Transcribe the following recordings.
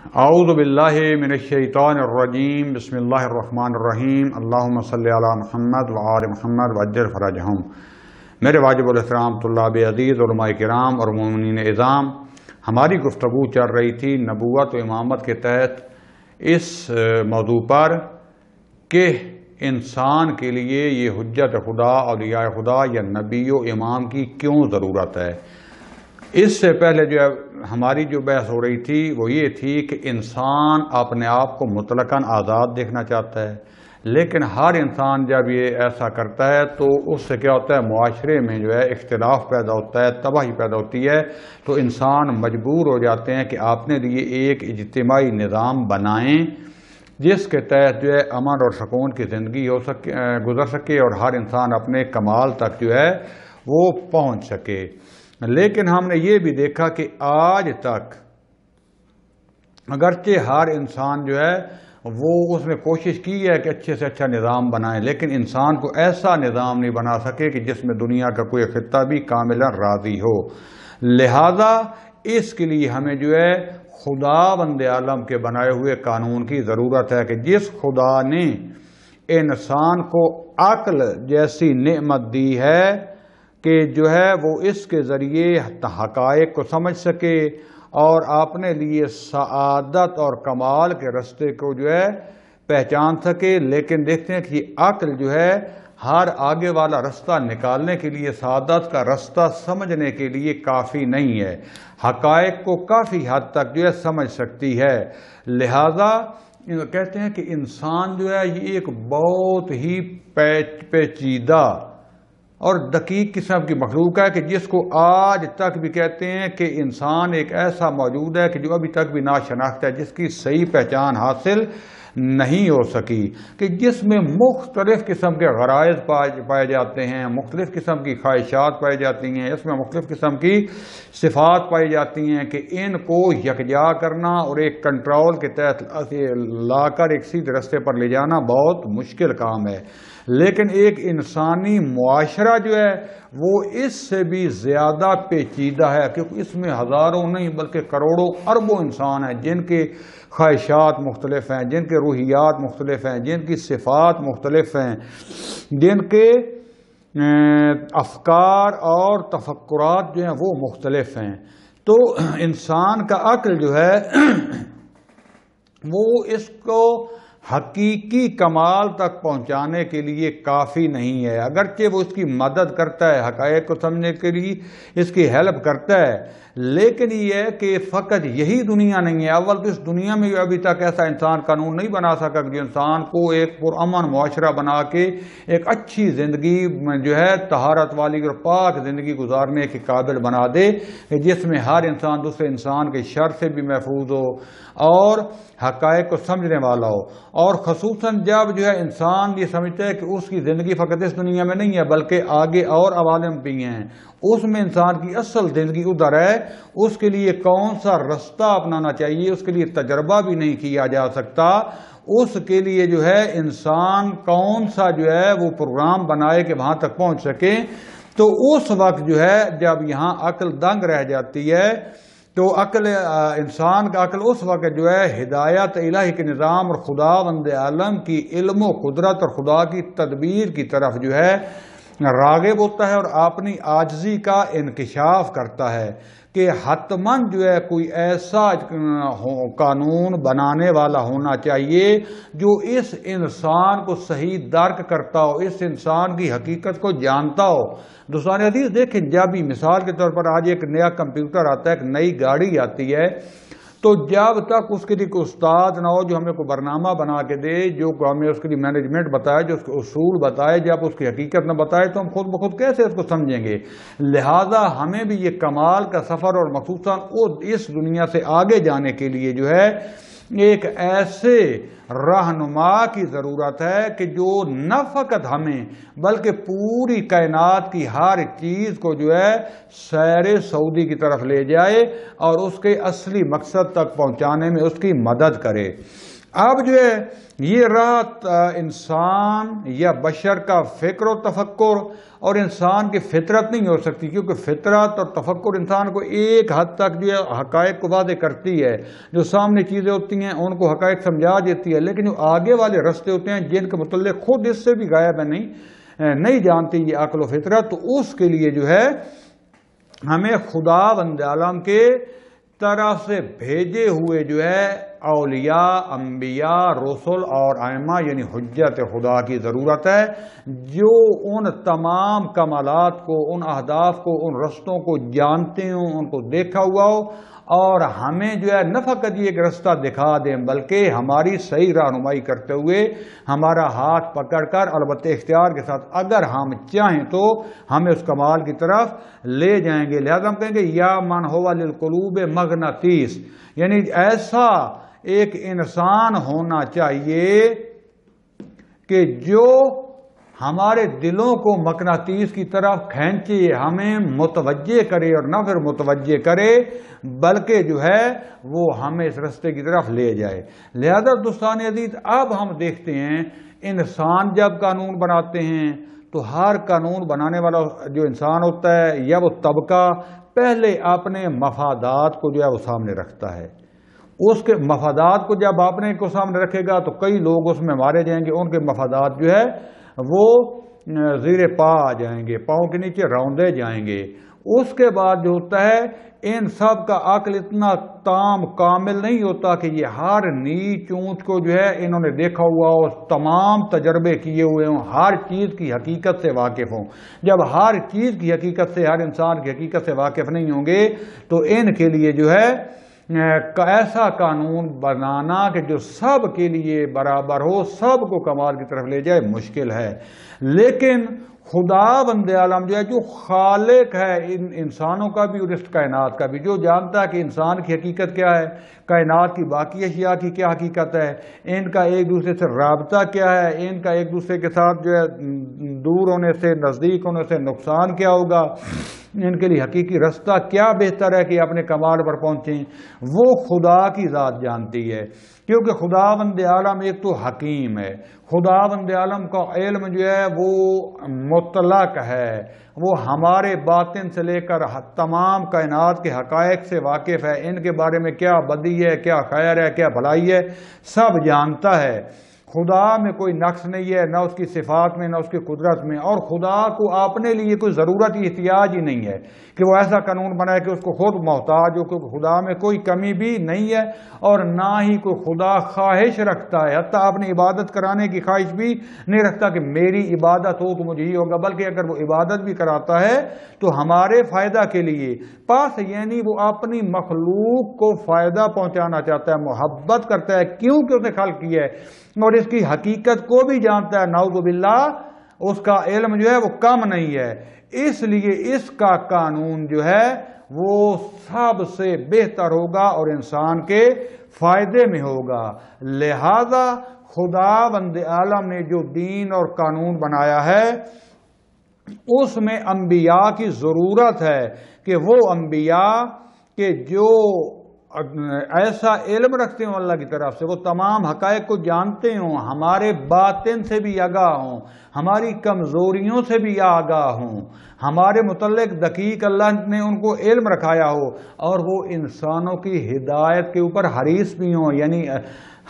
اعوذ باللہ من الشیطان الرجیم بسم اللہ الرحمن الرحیم اللہم صلی علی محمد وآل محمد وعجل فرجہم۔ میرے واجب الاحترام طلاب عزیز، علماء کرام اور مومنین اعظام، ہماری گفتگو چل رہی تھی نبوت و امامت کے تحت اس موضوع پر کہ انسان کے لیے یہ حجت خدا، اولیاء خدا یا نبی و امام کی کیوں ضرورت ہے۔ اس سے پہلے ہماری جو بحث ہو رہی تھی وہ یہ تھی کہ انسان اپنے آپ کو مطلقاً آزاد دیکھنا چاہتا ہے، لیکن ہر انسان جب یہ ایسا کرتا ہے تو اس سے کیا ہوتا ہے، معاشرے میں اختلاف پیدا ہوتا ہے، تباہی پیدا ہوتی ہے، تو انسان مجبور ہو جاتے ہیں کہ اپنے لیے ایک اجتماعی نظام بنائیں جس کے تحت امن اور سکون کی زندگی گزر سکے اور ہر انسان اپنے کمال تک وہ پہنچ سکے۔ لیکن ہم نے یہ بھی دیکھا کہ آج تک اگرچہ ہر انسان وہ اس نے کوشش کی ہے کہ اچھے سے اچھا نظام بنائے، لیکن انسان کو ایسا نظام نہیں بنا سکے کہ جس میں دنیا کا کوئی خطہ بھی کاملا راضی ہو۔ لہذا اس کے لیے ہمیں خدا بند عالم کے بنائے ہوئے قانون کی ضرورت ہے کہ جس خدا نے انسان کو عقل جیسی نعمت دی ہے کہ وہ اس کے ذریعے حقائق کو سمجھ سکے اور اپنے لیے سعادت اور کمال کے رستے کو پہچان سکے، لیکن دیکھتے ہیں کہ یہ عقل ہر آگے والا رستہ نکالنے کے لیے، سعادت کا رستہ سمجھنے کے لیے کافی نہیں ہے، حقائق کو کافی حد تک سمجھ سکتی ہے۔ لہذا کہتے ہیں کہ انسان یہ ایک بہت ہی پیچیدہ اور دقیق قسم کی مخلوق ہے کہ جس کو آج تک بھی کہتے ہیں کہ انسان ایک ایسا موجود ہے کہ جو ابھی تک بھی ناشناخت ہے، جس کی صحیح پہچان حاصل نہیں ہو سکی، کہ جس میں مختلف قسم کے غرائز پائے جاتے ہیں، مختلف قسم کی خواہشات پائی جاتی ہیں، اس میں مختلف قسم کی صفات پائی جاتی ہیں کہ ان کو یکجا کرنا اور ایک کنٹرول کے تحت لا کر ایک سیدھے رستے پر لے جانا بہت مشکل کام ہے۔ لیکن ایک انسانی معاشرہ وہ اس سے بھی زیادہ پیچیدہ ہے، کیونکہ اس میں ہزاروں نہیں بلکہ کروڑوں اربوں انسان ہیں جن کے خواہشات مختلف ہیں، جن کے روحیات مختلف ہیں، جن کی صفات مختلف ہیں، جن کے افکار اور تفکرات وہ مختلف ہیں۔ تو انسان کا عقل وہ اس کو حقیقی کمال تک پہنچانے کے لیے کافی نہیں ہے، اگرچہ وہ اس کی مدد کرتا ہے، حقائق کو سمجھنے کے لیے اس کی ہیلپ کرتا ہے، لیکن یہ ہے کہ فقط یہی دنیا نہیں ہے۔ اول تو اس دنیا میں ابھی تک ایسا انسان قانون نہیں بنا سکا جو انسان کو ایک پرامن معاشرہ بنا کے ایک اچھی زندگی طہارت والی اور پاک زندگی گزارنے کے قابل بنا دے، جس میں ہر انسان دوسرے انسان کے شر سے بھی محفوظ ہو اور حقائق کو سمجھنے والا ہو، اور خصوصاً جب انسان یہ سمجھتا ہے کہ اس کی زندگی فقط اس دنیا میں نہیں ہے بلکہ آگے اور عوالم بھی ہیں، اس میں انسان کی اصل زندگی ادھر ہے، اس کے لیے کون سا رستہ اپنانا چاہیے اس کے لیے تجربہ بھی نہیں کیا جا سکتا، اس کے لیے انسان کون سا وہ پروگرام بنائے کہ وہاں تک پہنچ سکے۔ تو اس وقت جب یہاں عقل دنگ رہ جاتی ہے تو انسان کا عقل اس وقت ہدایت الہی کے نظام اور خدا بند عالم کی علم و قدرت اور خدا کی تدبیر کی طرف راغب ہوتا ہے اور اپنی عاجزی کا انکشاف کرتا ہے کہ حتماً کوئی ایسا قانون بنانے والا ہونا چاہیے جو اس انسان کو صحیح درک کرتا ہو، اس انسان کی حقیقت کو جانتا ہو۔ دوستان عزیز دیکھیں، جب بھی مثال کے طور پر آج ایک نیا کمپیوٹر آتا ہے، ایک نئی گاڑی آتی ہے، تو جب تک اس کے لیے کوئی استاد نہ ہو جو ہمیں کوئی برنامہ بنا کے دے، جو ہمیں اس کے لیے مینجمنٹ بتائے، جو اس کے اصول بتائے، جب اس کی حقیقت نہ بتائے تو ہم خود بخود کیسے اس کو سمجھیں گے۔ لہذا ہمیں بھی یہ کمال کا سفر اور مخصوصاً اس دنیا سے آگے جانے کے لیے ایک ایسے رہنما کی ضرورت ہے کہ جو نہ فقط ہمیں بلکہ پوری کائنات کی ہر چیز کو سیر سعودی کی طرف لے جائے اور اس کے اصلی مقصد تک پہنچانے میں اس کی مدد کرے۔ اب یہ رہا انسان یا بشر کا فکر و تفکر اور انسان کی فطرت نہیں ہو سکتی، کیونکہ فطرت اور تفکر انسان کو ایک حد تک جو ہے حقائق کو واضح کرتی ہے، جو سامنے چیزیں ہوتی ہیں ان کو حقائق سمجھا دیتی ہے، لیکن جو آگے والے رستے ہوتے ہیں جن کے متعلق خود اس سے بھی غائب ہے، نہیں جانتی یہ عقل و فطرت، تو اس کے لیے جو ہے ہمیں خداوند عالم کے طرف سے بھیجے ہوئے جو ہے اولیاء، انبیاء، رسل اور ائمہ یعنی حجت خدا کی ضرورت ہے، جو ان تمام کمالات کو، ان اہداف کو، ان رستوں کو جانتے ہوں، ان کو دیکھا ہوا ہو، اور ہمیں جو ہے نہ فقط یہ ایک رستہ دکھا دیں بلکہ ہماری صحیح رہنمائی کرتے ہوئے ہمارا ہاتھ پکڑ کر، البتہ اختیار کے ساتھ، اگر ہم چاہیں تو ہمیں اس کمال کی طرف لے جائیں گے۔ لہذا ہم کہیں گے یا من ہوا للقلوب مغناطیس، یعنی ایسا ایک انسان ہونا چاہیے کہ جو ہمارے دلوں کو مقناطیس کی طرف کھینچے، ہمیں متوجہ کرے، اور نہ پھر متوجہ کرے بلکہ جو ہے وہ ہمیں اس رستے کی طرف لے جائے۔ لہذا دوستان عزیز، اب ہم دیکھتے ہیں انسان جب قانون بناتے ہیں تو ہر قانون بنانے والا جو انسان ہوتا ہے یا وہ طبقہ، پہلے اپنے مفادات کو جو ہے وہ سامنے رکھتا ہے۔ اس کے مفادات کو جب اپنے کو سامنے رکھے گا تو کئی لوگ اس میں مارے جائیں گے، ان کے مفادات جو ہے وہ زیر پا آ جائیں گے، پاؤں کے نیچے روندے جائیں گے۔ اس کے بعد جو ہوتا ہے ان سب کا عقل اتنا تام کامل نہیں ہوتا کہ یہ ہر نیچ اونچ کو جو ہے انہوں نے دیکھا ہوا ہو، تمام تجربے کیے ہوئے ہوں، ہر چیز کی حقیقت سے واقف ہوں۔ جب ہر چیز کی حقیقت سے، ہر انسان کی حقیقت سے واقف نہیں ہوں گے تو ان کے لیے جو ہے ایسا قانون بنانا کہ جو سب کے لیے برابر ہو، سب کو کمال کی طرف لے جائے، مشکل ہے۔ لیکن خداوند عالم جو ہے، جو خالق ہے ان انسانوں کا بھی اور اس کائنات کا بھی، جو جانتا ہے کہ انسان کی حقیقت کیا ہے، کائنات کی باقی اشیاء کی کیا حقیقت ہے، ان کا ایک دوسرے سے رابطہ کیا ہے، ان کا ایک دوسرے کے ساتھ جو ہے دور ہونے سے، نزدیک ہونے سے نقصان کیا ہوگا، ان کے لیے حقیقی رستہ کیا بہتر ہے کہ اپنے کمال پر پہنچیں، وہ خدا کی ذات جانتی ہے۔ کیونکہ خداوند عالم ایک تو حکیم ہے، خداوند عالم کا علم جو ہے وہ مطلق ہے، وہ ہمارے باطن سے لے کر تمام کائنات کے حقائق سے واقف ہے، ان کے بارے میں کیا بدی ہے، کیا خیر ہے، کیا بھلائی ہے، سب جانتا ہے۔ خدا میں کوئی نقص نہیں ہے، نہ اس کی صفات میں، نہ اس کی قدرت میں، اور خدا کو اپنے لیے کوئی ضرورت ہی احتیاج ہی نہیں ہے کہ وہ ایسا قانون بنائے کہ اس کو خود محتاج ہو، کیونکہ خدا میں کوئی کمی بھی نہیں ہے اور نہ ہی کوئی خدا خواہش رکھتا ہے، حتیٰ اپنی عبادت کرانے کی خواہش بھی نہیں رکھتا کہ میری عبادت ہو تو مجھے ہی ہوگا، بلکہ اگر وہ عبادت بھی کراتا ہے تو ہمارے فائدہ کے لیے، پاس یعنی وہ اپنی مخلوق کو فائدہ پہنچانا چاہتا ہے، محبت کرتا ہے کیونکہ اس نے خلق کیا ہے اور اس کی حقیقت کو بھی جانتا ہے، نعوذ باللہ اس کا علم جو ہے وہ کم نہیں ہے، اس لیے اس کا قانون جو ہے وہ سب سے بہتر ہوگا اور انسان کے فائدے میں ہوگا۔ لہذا خداوند عالم نے جو دین اور قانون بنایا ہے اس میں انبیاء کی ضرورت ہے کہ وہ انبیاء کہ جو ایسا علم رکھتے ہوں اللہ کی طرف سے، وہ تمام حقائق کو جانتے ہوں، ہمارے باطن سے بھی آگاہ ہوں، ہماری کمزوریوں سے بھی آگاہ ہوں، ہمارے متعلق دقیق اللہ نے ان کو علم رکھایا ہو، اور وہ انسانوں کی ہدایت کے اوپر حریص بھی ہوں، یعنی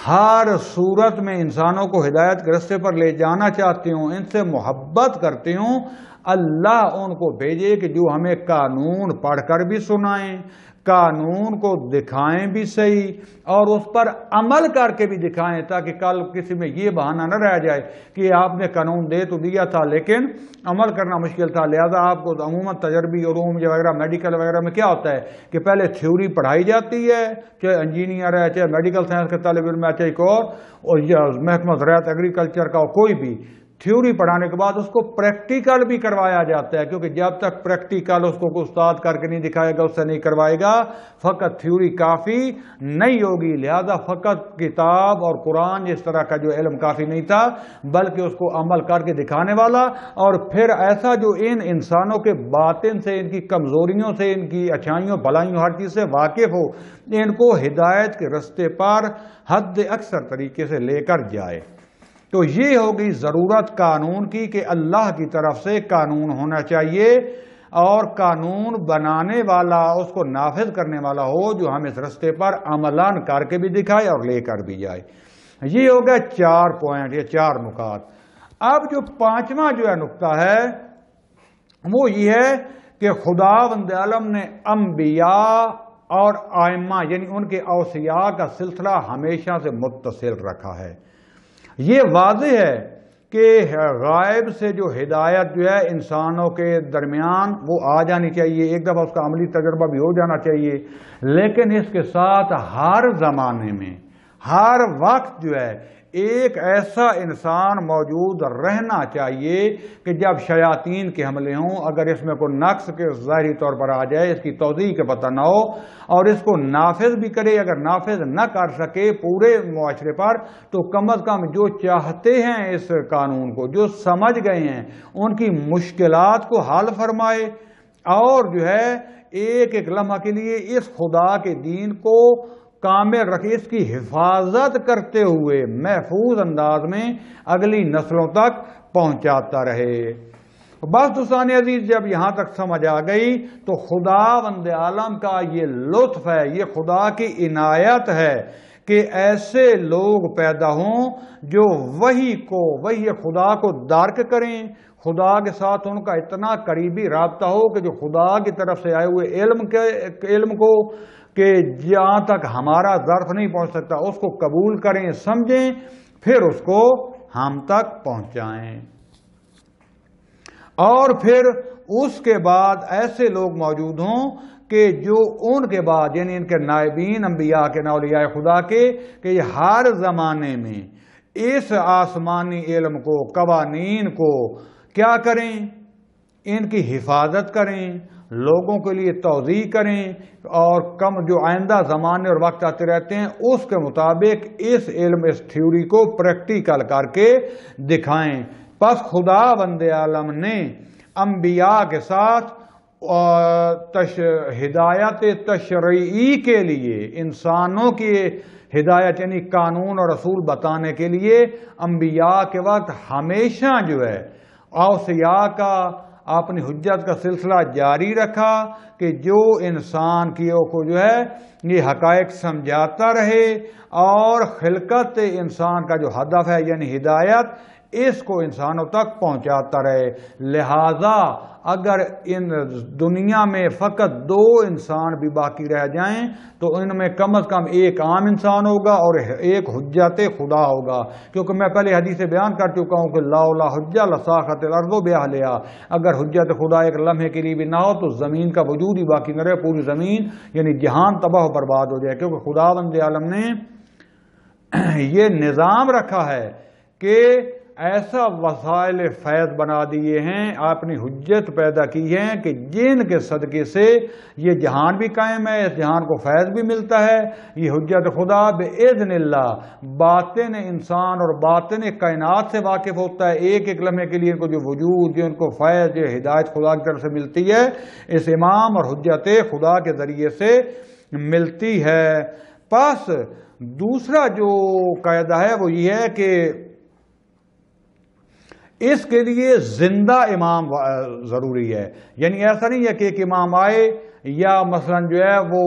ہر صورت میں انسانوں کو ہدایت کے رستے پر لے جانا چاہتے ہوں، ان سے محبت کرتے ہوں۔ اللہ ان کو بھیجے کہ جو ہمیں قانون پڑھ کر بھی سنائیں، قانون کو دکھائیں بھی صحیح، اور اس پر عمل کر کے بھی دکھائیں، تاکہ کل کسی میں یہ بہانہ نہ رہ جائے کہ آپ نے قانون دے تو دیا تھا لیکن عمل کرنا مشکل تھا۔ لہذا آپ کو عموماً تجربی علوم وغیرہ، میڈیکل وغیرہ میں کیا ہوتا ہے کہ پہلے تھیوری پڑھائی جاتی ہے، چاہے انجینئر ہے، چاہے میڈیکل سائنس کا طالب علم ہے، چاہے کوئی اور محکمہ زراعت ایگریکلچر کا کوئی بھی، تھیوری پڑھانے کے بعد اس کو پریکٹیکل بھی کروایا جاتا ہے، کیونکہ جب تک پریکٹیکل اس کو استاد کر کے نہیں دکھائے گا، اس سے نہیں کروائے گا، فقط تھیوری کافی نہیں ہوگی۔ لہذا فقط کتاب اور قرآن اس طرح کا جو علم کافی نہیں تھا، بلکہ اس کو عمل کر کے دکھانے والا، اور پھر ایسا جو ان انسانوں کے باطن سے، ان کی کمزوریوں سے، ان کی اچھائیوں بھلائیوں ہر چیز سے واقف ہو، ان کو ہدایت کے رستے پر حد اکثر طریقے سے لے کر جائے۔ تو یہ ہوگی ضرورت قانون کی کہ اللہ کی طرف سے قانون ہونا چاہیے اور قانون بنانے والا اس کو نافذ کرنے والا ہو جو ہم اس رستے پر عملاً کر کے بھی دکھائے اور لے کر بھی جائے۔ یہ ہو گیا 4 پوائنٹ یا 4 نکات۔ اب جو 5واں جو ہے نقطہ ہے وہ یہ ہے کہ خداوند عالم نے انبیاء اور ائمہ یعنی ان کے اوصیاء کا سلسلہ ہمیشہ سے متصل رکھا ہے۔ یہ واضح ہے کہ غائب سے جو ہدایت جو ہے انسانوں کے درمیان وہ آ جانی چاہیے، ایک دفعہ اس کا عملی تجربہ بھی ہو جانا چاہیے، لیکن اس کے ساتھ ہر زمانے میں ہر وقت جو ہے ایک ایسا انسان موجود رہنا چاہیے کہ جب شیاطین کے حملے ہوں، اگر اس میں کوئی نقص کے ظاہری طور پر آ جائے، اس کی توضیح کا پتہ نہ ہو اور اس کو نافذ بھی کرے، اگر نافذ نہ کر سکے پورے معاشرے پر تو کم از کم جو چاہتے ہیں اس قانون کو، جو سمجھ گئے ہیں، ان کی مشکلات کو حل فرمائے اور جو ہے ایک ایک لمحہ کے لیے اس خدا کے دین کو کامل رکھے، اس کی حفاظت کرتے ہوئے محفوظ انداز میں اگلی نسلوں تک پہنچاتا رہے۔ بس دوستان عزیز، جب یہاں تک سمجھ آ گئی تو خداوند عالم کا یہ لطف ہے، یہ خدا کی عنایت ہے کہ ایسے لوگ پیدا ہوں جو وحی خدا کو درک کریں، خدا کے ساتھ ان کا اتنا قریبی رابطہ ہو کہ جو خدا کی طرف سے آئے ہوئے علم کو کہ جہاں تک ہمارا ظرف نہیں پہنچ سکتا اس کو قبول کریں، سمجھیں، پھر اس کو ہم تک پہنچائیں۔ اور پھر اس کے بعد ایسے لوگ موجود ہوں کہ جو ان کے بعد یعنی ان کے نائبین انبیاء کے اولیاء خدا کے کہ یہ ہر زمانے میں اس آسمانی علم کو، قوانین کو کیا کریں، ان کی حفاظت کریں، لوگوں کے لیے توضیح کریں اور جو آئندہ زمانے اور وقت آتے رہتے ہیں اس کے مطابق اس علم اس تھیوری کو پریکٹیکل کر کے دکھائیں۔ پس خداوند عالم نے انبیاء کے ساتھ ہدایت تشریعی کے لیے انسانوں کی ہدایت یعنی قانون اور رسول بتانے کے لیے انبیاء کے وقت ہمیشہ جو ہے اوصیاء کا اپنی حجت کا سلسلہ جاری رکھا کہ جو انسان کو جو ہے یہ حقائق سمجھاتا رہے اور خلقت انسان کا جو ہدف ہے یعنی ہدایت اس کو انسانوں تک پہنچاتا رہے۔ لہذا اگر ان دنیا میں فقط 2 انسان بھی باقی رہ جائیں تو ان میں کم از کم ایک عام انسان ہوگا اور ایک حجت خدا ہوگا، کیونکہ میں پہلے حدیث بیان کر چکا ہوں کہ لا حجہ لساخت الارض باہلہا، اگر حجت خدا ایک لمحے کے لیے بھی نہ ہو تو زمین کا وجود ہی باقی نہ رہے، پوری زمین یعنی جہان تباہ و برباد ہو جائے، کیونکہ خداوند عالم نے یہ نظام رکھا ہے کہ ایسا وسائل فیض بنا دیے ہیں، اپنی حجت پیدا کی ہے کہ جن کے صدقے سے یہ جہان بھی قائم ہے، اس جہان کو فیض بھی ملتا ہے۔ یہ حجت خدا بإذن اللہ باطن انسان اور باطن کائنات سے واقف ہوتا ہے، ایک ایک لمحے کے لیے ان کو جو وجود، جو ان کو فیض، جو ہدایت خدا کی طرف سے ملتی ہے اس امام اور حجت خدا کے ذریعے سے ملتی ہے۔ پس دوسرا جو قاعدہ ہے وہ یہ ہے کہ اس کے لیے زندہ امام ضروری ہے، یعنی ایسا نہیں ہے کہ ایک امام آئے یا مثلا جو ہے وہ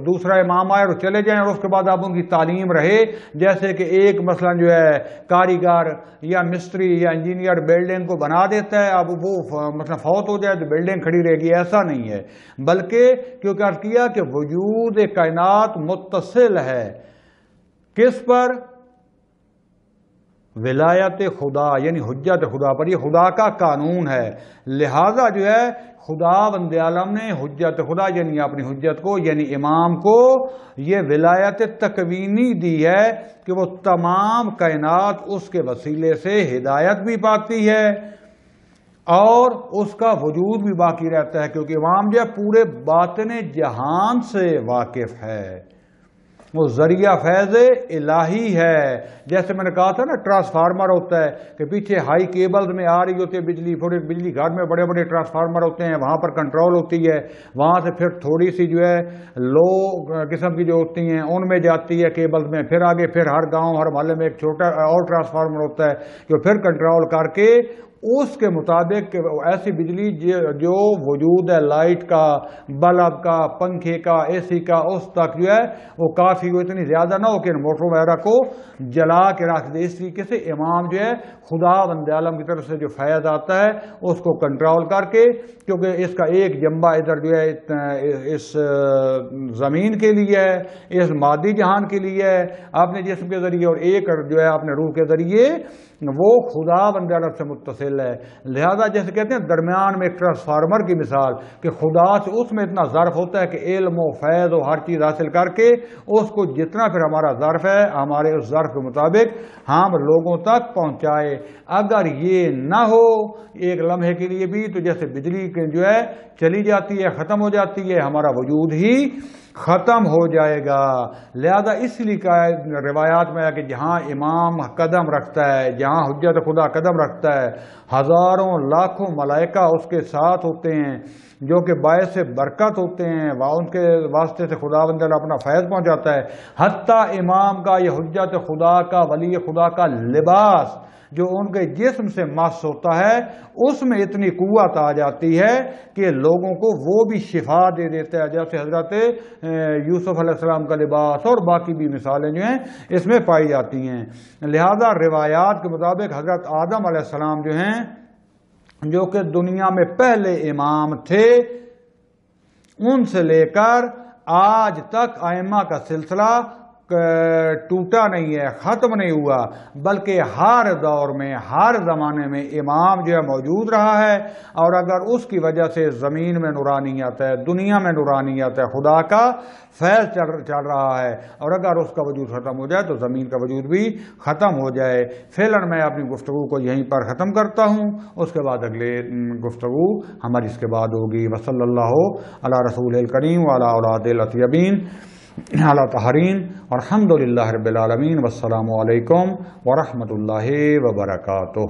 دوسرا امام آئے اور چلے جائیں اور اس کے بعد اب ان کی تعلیم رہے، جیسے کہ ایک مثلا جو ہے کاریگر یا مستری یا انجینئر بلڈنگ کو بنا دیتا ہے، اب وہ مثلا فوت ہو جائے تو بلڈنگ کھڑی رہے گی، ایسا نہیں ہے، بلکہ کیونکہ عرض کیا کہ وجود کائنات متصل ہے کس پر؟ ولایت خدا یعنی حجت خدا پر، یہ خدا کا قانون ہے۔ لہذا جو ہے خداوند عالم نے حجت خدا یعنی اپنی حجت کو یعنی امام کو یہ ولایت تکوینی دی ہے کہ وہ تمام کائنات اس کے وسیلے سے ہدایت بھی پاتی ہے اور اس کا وجود بھی باقی رہتا ہے، کیونکہ امام جو ہے پورے باطن جہان سے واقف ہے۔ وہ ذریعہ فیض الہی ہے. جیسے میں نے کہا تھا نا ٹرانسفارمر ہوتا ہے کہ پیچھے ہائی کیبلز میں آ رہی ہوتی ہے بجلی، تھوڑے بجلی گھر میں بڑے بڑے ٹرانسفارمر ہوتے ہیں، وہاں پر کنٹرول ہوتی ہے، وہاں سے پھر تھوڑی سی جو ہے لو قسم کی جو ہوتی ہیں ان میں جاتی ہے کیبلز میں، پھر آگے پھر ہر گاؤں ہر محلے میں ایک چھوٹا اور ٹرانسفارمر ہوتا ہے جو پھر کنٹرول کر کے اس کے مطابق ایسی بجلی جو وجود ہے لائٹ کا، بلب کا، پنکھے کا، اے سی کا، اس تک جو ہے وہ کافی ہو، اتنی زیادہ نہ ہو کہ موٹر وغیرہ کو جلا کے رکھ دے. اس طریقے سے امام جو ہے خدا بند عالم کی طرف سے جو فیض آتا ہے اس کو کنٹرول کر کے، کیونکہ اس کا ایک جنبہ ادھر جو ہے اس زمین کے لیے ہے، اس مادی جہان کے لیے ہے اپنے جسم کے ذریعے، اور ایک جو ہے اپنے روح کے ذریعے وہ خدا بند عالم سے متصل ہے. لہذا جیسے کہتے ہیں درمیان میں ایک ٹرانسفارمر کی مثال کہ خدا سے اس میں اتنا ظرف ہوتا ہے کہ علم و فیض و ہر چیز حاصل کر کے اس کو جتنا پھر ہمارا ظرف ہے ہمارے اس ظرف کے مطابق ہم لوگوں تک پہنچائے. اگر یہ نہ ہو ایک لمحے کے لیے بھی تو جیسے بجلی جو ہے چلی جاتی ہے، ختم ہو جاتی ہے، ہمارا وجود ہی ختم ہو جائے گا. لہذا اس لیے روایات میں ہے کہ جہاں امام قدم رکھتا ہے، جہاں حجت خدا قدم رکھتا ہے، ہزاروں لاکھوں ملائکہ اس کے ساتھ ہوتے ہیں جو کہ باعث برکت ہوتے ہیں، ان کے واسطے سے خدا بند اپنا فیض پہنچاتا ہے. حتیٰ امام کا یہ حجت خدا کا، ولی خدا کا لباس جو ان کے جسم سے مس ہوتا ہے اس میں اتنی قوت آ جاتی ہے کہ لوگوں کو وہ بھی شفا دے دیتا ہے، جیسے حضرت یوسف علیہ السلام کا لباس اور باقی بھی مثالیں جو ہیں اس میں پائی جاتی ہیں. لہذا روایات کے مطابق حضرت آدم علیہ السلام جو ہیں جو کہ دنیا میں پہلے امام تھے، ان سے لے کر آج تک ائمہ کا سلسلہ ٹوٹا نہیں ہے، ختم نہیں ہوا، بلکہ ہر دور میں ہر زمانے میں امام جو ہے موجود رہا ہے. اور اگر اس کی وجہ سے زمین میں نورانیت ہے، دنیا میں نورانیت ہے، خدا کا فیض چل رہا ہے، اور اگر اس کا وجود ختم ہو جائے تو زمین کا وجود بھی ختم ہو جائے. فی الحال میں اپنی گفتگو کو یہیں پر ختم کرتا ہوں، اس کے بعد اگلے گفتگو ہماری اس کے بعد ہوگی. وصلی اللہ علی رسول الکریم وعلی اولاد الاطیبین اعلیٰ طاہرین، والحمد للہ رب العالمین، والسلام علیکم ورحمۃ اللہ وبرکاتہ.